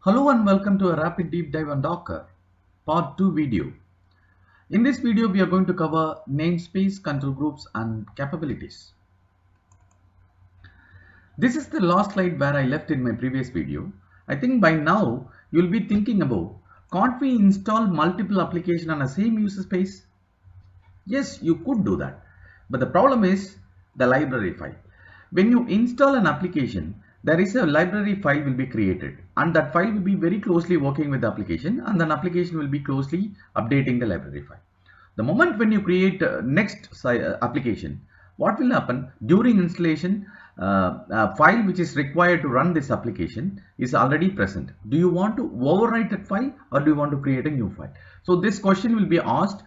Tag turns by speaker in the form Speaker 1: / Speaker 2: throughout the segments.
Speaker 1: Hello and welcome to a rapid deep dive on Docker, part 2 video. In this video, we are going to cover namespace, control groups and capabilities. This is the last slide where I left in my previous video. I think by now, you'll be thinking about, can't we install multiple applications on the same user space? Yes, you could do that. But the problem is the library file. When you install an application, there is a library file will be created and that file will be very closely working with the application and then application will be closely updating the library file. The moment when you create next application, what will happen during installation, file which is required to run this application is already present. Do you want to overwrite that file or do you want to create a new file? So this question will be asked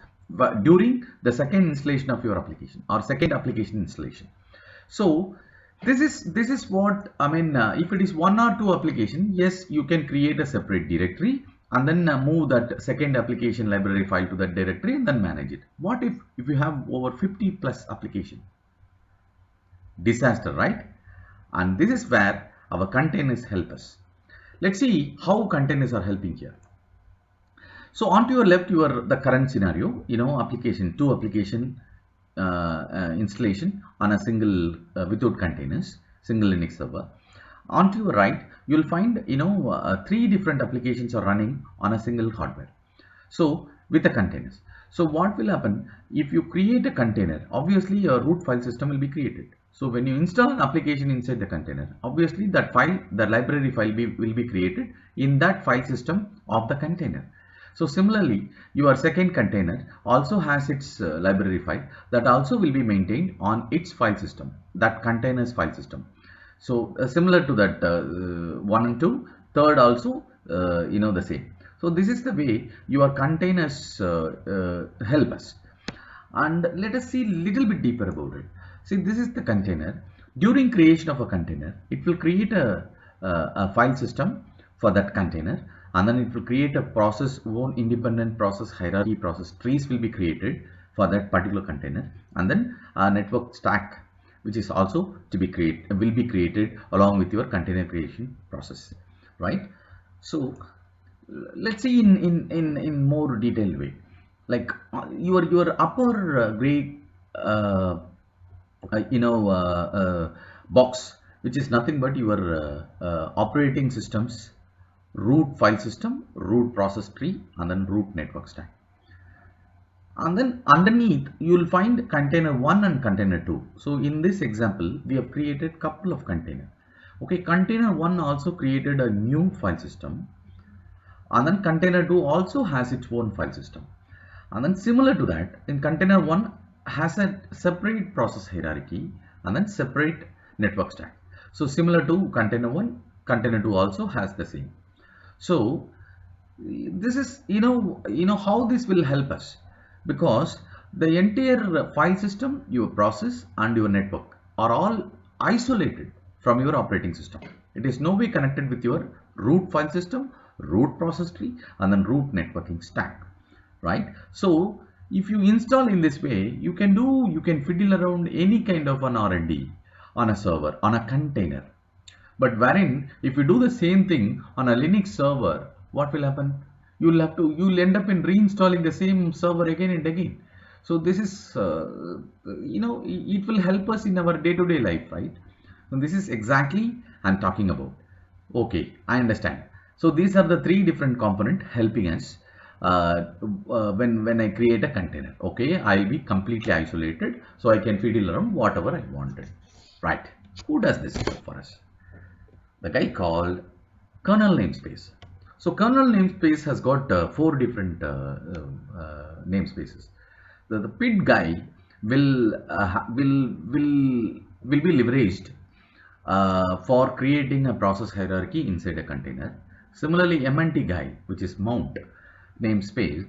Speaker 1: during the second installation of your application or second application installation. So this is what I mean. If it is one or two application, yes, you can create a separate directory and then move that second application library file to that directory and then manage it. What if you have over 50 plus application? Disaster, right? And this is where our containers help us. Let's see how containers are helping here. So onto your left, the current scenario, application, two application installation on a single without containers, single Linux server. Onto your right, you'll find three different applications are running on a single hardware. So with the containers. So what will happen if you create a container? Obviously, your root file system will be created. So when you install an application inside the container, obviously that file, the library file will be created in that file system of the container. So similarly, your second container also has its library file that also will be maintained on its file system, that container's file system. So similar to that 1 and 2, third also the same. So this is the way your containers help us. And let us see a little bit deeper about it. See, this is the container. During creation of a container, it will create a file system for that container. And then it will create a process own independent process hierarchy, process trees will be created for that particular container, and then a network stack which is also to be will be created along with your container creation process, right? So let's see in more detailed way, like your upper grade box, which is nothing but your operating systems root file system, root process tree, and then root network stack. And then underneath you will find container 1 and container 2. So in this example, we have created couple of container. Okay, container 1 also created a new file system, and then container 2 also has its own file system. And then similar to that, in container 1 has a separate process hierarchy and then separate network stack. So similar to container 1, container 2 also has the same. So this is how this will help us, because the entire file system, your process and your network are all isolated from your operating system. It is no way connected with your root file system, root process tree, and then root networking stack, right? So if you install in this way, you can fiddle around any kind of an R&D on a server, on a container. But wherein if you do the same thing on a Linux server, what will happen? You'll end up in reinstalling the same server again and again. So this is it will help us in our day-to-day life, right? And this is exactly I'm talking about. Okay, I understand. So these are the three different components helping us when I create a container. Okay, I'll be completely isolated, so I can fiddle around whatever I wanted. Right? Who does this for us? The guy called kernel namespace. So kernel namespace has got 4 different namespaces. The PID guy will be leveraged for creating a process hierarchy inside a container. Similarly, MNT guy, which is mount namespace,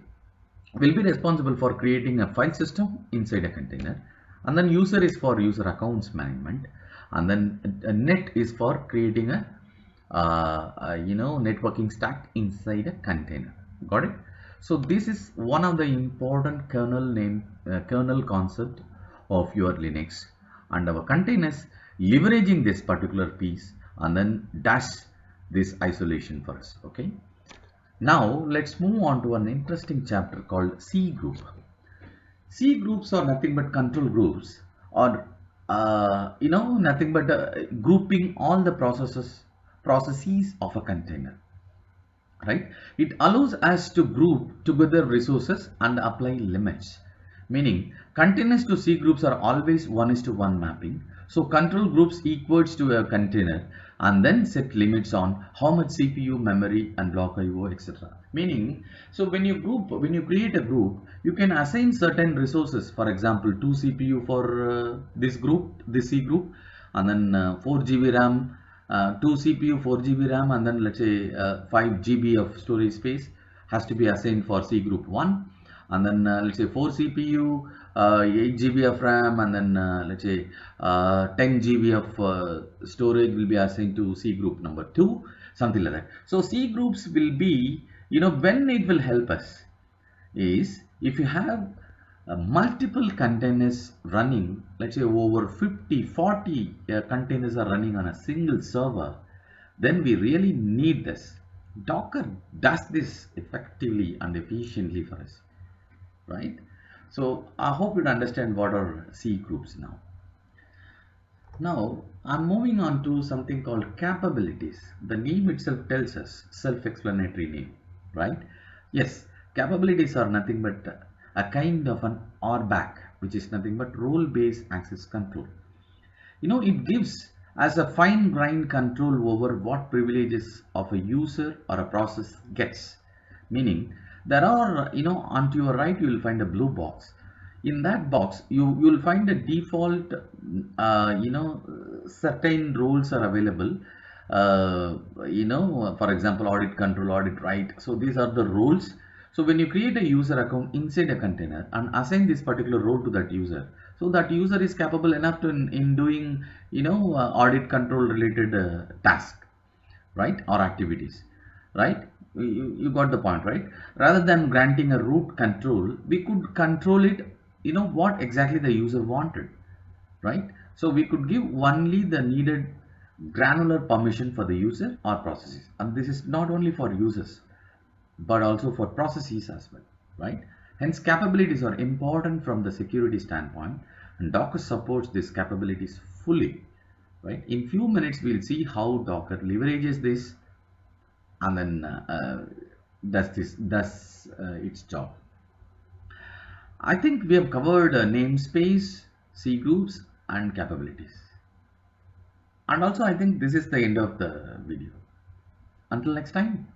Speaker 1: will be responsible for creating a file system inside a container. And then user is for user accounts management. And then a net is for creating a networking stack inside a container. Got it? So this is one of the important kernel concept of your Linux, and our containers leveraging this particular piece and then dash this isolation for us. Okay. Now let's move on to an interesting chapter called C group. C groups are nothing but control groups, or nothing but grouping all the processes of a container, right? It allows us to group together resources and apply limits, meaning containers to C groups are always 1:1 mapping. So control groups equals to a container and then set limits on how much CPU, memory and block IO, etc. Meaning, so when you create a group, you can assign certain resources. For example, 2 CPU for this group, this C group, and then 4 GB RAM, 2 CPU, 4 GB RAM, and then let's say 5 GB of storage space has to be assigned for C group 1, and then let's say 4 CPU, 8 GB of RAM, and then let's say 10 GB of storage will be assigned to C group number 2, something like that. So C groups will be, when it will help us is if you have multiple containers running, let's say over 50, 40 containers are running on a single server, then we really need this. Docker does this effectively and efficiently for us, right? So I hope you understand what are C groups now. Now I'm moving on to something called capabilities. The name itself tells us, self-explanatory name, right? Yes, capabilities are nothing but a kind of an RBAC, which is nothing but role-based access control. It gives us a fine-grained control over what privileges of a user or a process gets. Meaning, there are, onto your right, you will find a blue box. In that box, you will find a default, certain roles are available. For example, audit control, audit right. So these are the roles. So when you create a user account inside a container and assign this particular role to that user, so that user is capable enough to in doing, audit control related task, right, or activities, right? You got the point, right? Rather than granting a root control, we could control it, what exactly the user wanted, right? So we could give only the needed granular permission for the user or processes, and this is not only for users but also for processes as well, right? Hence capabilities are important from the security standpoint, and Docker supports these capabilities fully, right? In few minutes we'll see how Docker leverages this and then does its job. I think we have covered namespace, C groups and capabilities, and also I think this is the end of the video. Until next time.